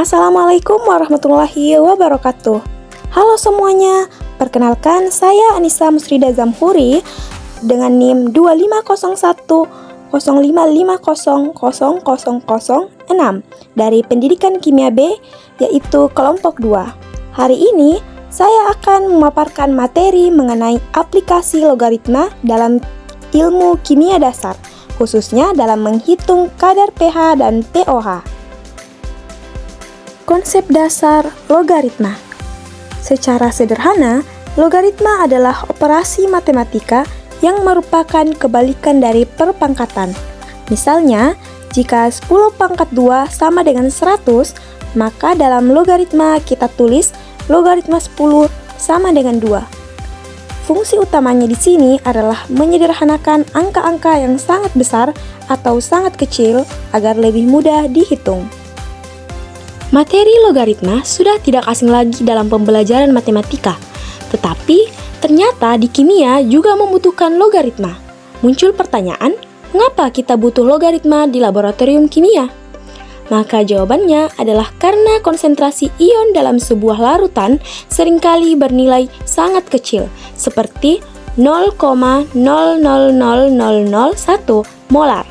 Assalamualaikum warahmatullahi wabarakatuh. Halo semuanya, perkenalkan saya Anissa Musrida Zamhuri dengan NIM 250105500006 dari Pendidikan Kimia B, yaitu kelompok 2. Hari ini saya akan memaparkan materi mengenai aplikasi logaritma dalam ilmu kimia dasar, khususnya dalam menghitung kadar pH dan pOH. Konsep dasar logaritma. Secara sederhana, logaritma adalah operasi matematika yang merupakan kebalikan dari perpangkatan. Misalnya, jika 10 pangkat 2 sama dengan 100, maka dalam logaritma kita tulis logaritma 10 sama dengan 2. Fungsi utamanya di sini adalah menyederhanakan angka-angka yang sangat besar atau sangat kecil agar lebih mudah dihitung. Materi logaritma sudah tidak asing lagi dalam pembelajaran matematika, tetapi ternyata di kimia juga membutuhkan logaritma. Muncul pertanyaan, mengapa kita butuh logaritma di laboratorium kimia? Maka jawabannya adalah karena konsentrasi ion dalam sebuah larutan seringkali bernilai sangat kecil, seperti 0,000001 molar.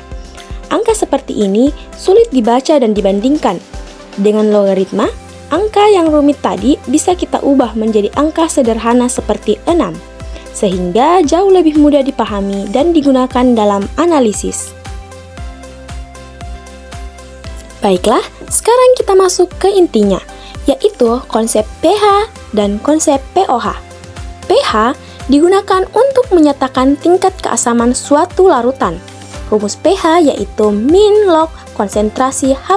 Angka seperti ini sulit dibaca dan dibandingkan. Dengan logaritma, angka yang rumit tadi bisa kita ubah menjadi angka sederhana seperti 6, sehingga jauh lebih mudah dipahami dan digunakan dalam analisis. Baiklah, sekarang kita masuk ke intinya, yaitu konsep pH dan konsep pOH. pH digunakan untuk menyatakan tingkat keasaman suatu larutan. Rumus pH yaitu min log konsentrasi H+,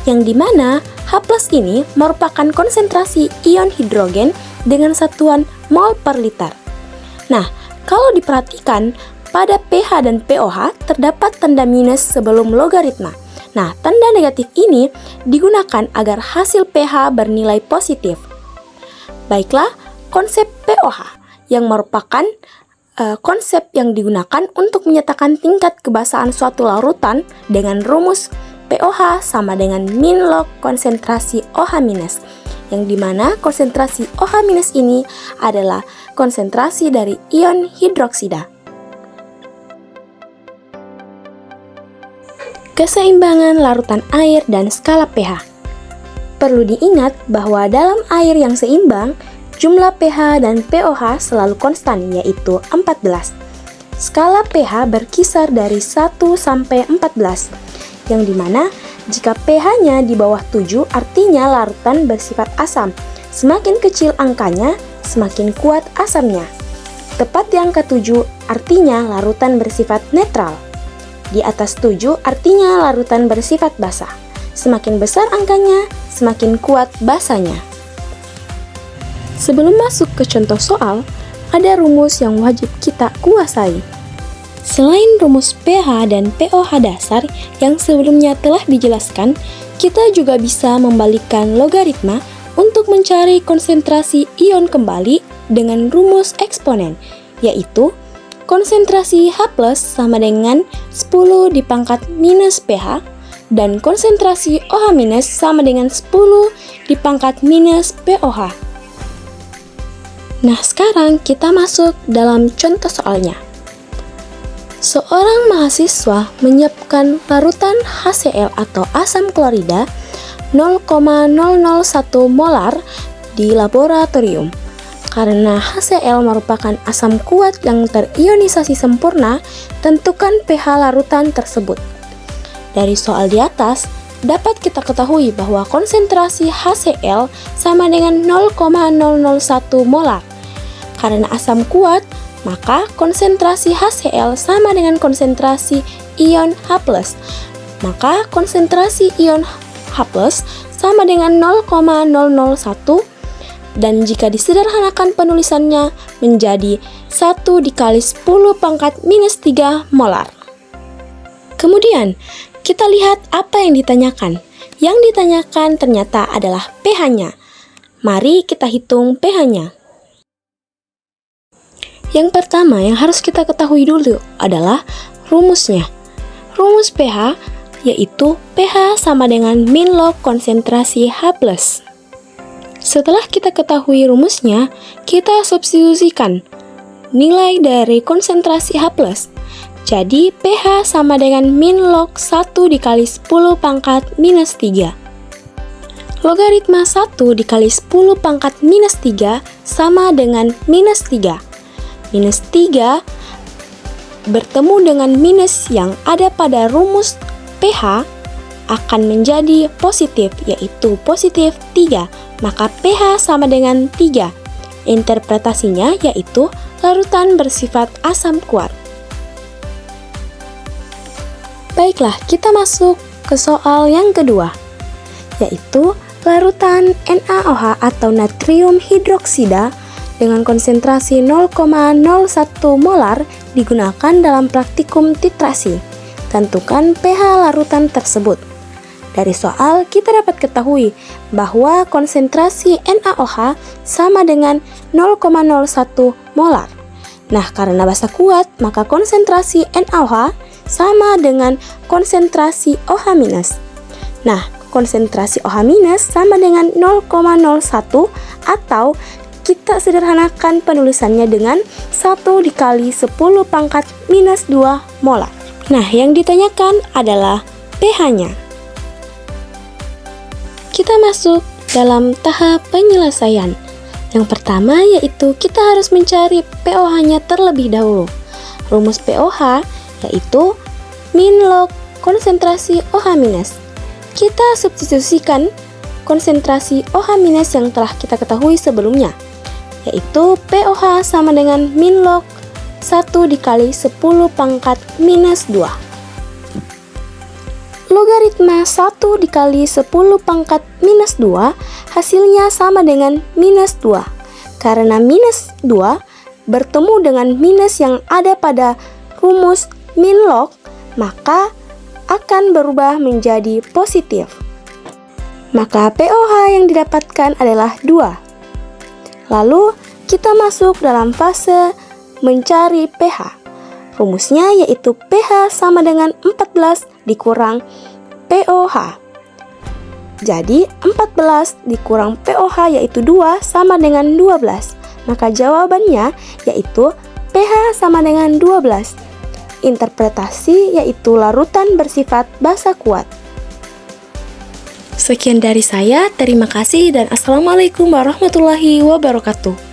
yang dimana H+ ini merupakan konsentrasi ion hidrogen dengan satuan mol per liter. Nah, kalau diperhatikan, pada pH dan pOH terdapat tanda minus sebelum logaritma. Nah, tanda negatif ini digunakan agar hasil pH bernilai positif. Baiklah, konsep pOH yang merupakan konsep yang digunakan untuk menyatakan tingkat kebasahan suatu larutan dengan rumus pOH sama dengan min log konsentrasi OH-, yang dimana konsentrasi OH- ini adalah konsentrasi dari ion hidroksida. Keseimbangan larutan air dan skala pH. Perlu diingat bahwa dalam air yang seimbang, jumlah pH dan pOH selalu konstan, yaitu 14. Skala pH berkisar dari 1 sampai 14, yang dimana jika pH-nya di bawah 7 artinya larutan bersifat asam. Semakin kecil angkanya, semakin kuat asamnya. Tepat di angka 7 artinya larutan bersifat netral. Di atas 7 artinya larutan bersifat basah. Semakin besar angkanya, semakin kuat basanya. Sebelum masuk ke contoh soal, ada rumus yang wajib kita kuasai. Selain rumus pH dan pOH dasar yang sebelumnya telah dijelaskan, kita juga bisa membalikkan logaritma untuk mencari konsentrasi ion kembali dengan rumus eksponen, yaitu konsentrasi H+ sama dengan 10 dipangkat minus pH dan konsentrasi OH- sama dengan 10 dipangkat minus pOH. Nah, sekarang kita masuk dalam contoh soalnya. Seorang mahasiswa menyiapkan larutan HCl atau asam klorida 0,001 molar di laboratorium. Karena HCl merupakan asam kuat yang terionisasi sempurna, tentukan pH larutan tersebut. Dari soal di atas, dapat kita ketahui bahwa konsentrasi HCl sama dengan 0,001 molar. Karena asam kuat, maka konsentrasi HCl sama dengan konsentrasi ion H+. Maka konsentrasi ion H+ sama dengan 0,001, dan jika disederhanakan penulisannya menjadi 1 dikali 10 pangkat minus 3 molar. Kemudian, kita lihat apa yang ditanyakan. Yang ditanyakan ternyata adalah pH-nya. Mari kita hitung pH-nya. Yang pertama yang harus kita ketahui dulu adalah rumusnya. Rumus pH yaitu pH sama dengan min log konsentrasi H+. Setelah kita ketahui rumusnya, kita substitusikan nilai dari konsentrasi H+. Jadi pH sama dengan min log 1 dikali 10 pangkat minus 3. Logaritma 1 dikali 10 pangkat minus 3 sama dengan minus 3. Minus 3 bertemu dengan minus yang ada pada rumus pH akan menjadi positif, yaitu positif 3. Maka pH sama dengan 3. Interpretasinya yaitu larutan bersifat asam kuat. Baiklah, kita masuk ke soal yang kedua, yaitu larutan NaOH atau natrium hidroksida dengan konsentrasi 0,01 molar digunakan dalam praktikum titrasi. Tentukan pH larutan tersebut. Dari soal kita dapat ketahui bahwa konsentrasi NaOH sama dengan 0,01 molar. Nah, karena basa kuat, maka konsentrasi NaOH sama dengan konsentrasi OH-. Nah, konsentrasi OH- sama dengan 0,01 atau kita sederhanakan penulisannya dengan 1 dikali 10 pangkat minus 2 molar. Nah, yang ditanyakan adalah pH-nya. Kita masuk dalam tahap penyelesaian. Yang pertama yaitu kita harus mencari pOH-nya terlebih dahulu. Rumus pOH yaitu min log konsentrasi OH-. Kita substitusikan konsentrasi OH- yang telah kita ketahui sebelumnya, yaitu pOH sama dengan min log 1 dikali 10 pangkat minus 2. Logaritma 1 dikali 10 pangkat minus 2 hasilnya sama dengan minus 2. Karena minus 2 bertemu dengan minus yang ada pada rumus min log, maka akan berubah menjadi positif. Maka pOH yang didapatkan adalah 2. Lalu kita masuk dalam fase mencari pH. Rumusnya yaitu pH sama dengan 14 dikurang pOH. Jadi 14 dikurang pOH yaitu 2 sama dengan 12. Maka jawabannya yaitu pH sama dengan 12. Interpretasi yaitu larutan bersifat basa kuat. Sekian dari saya, terima kasih dan Assalamualaikum warahmatullahi wabarakatuh.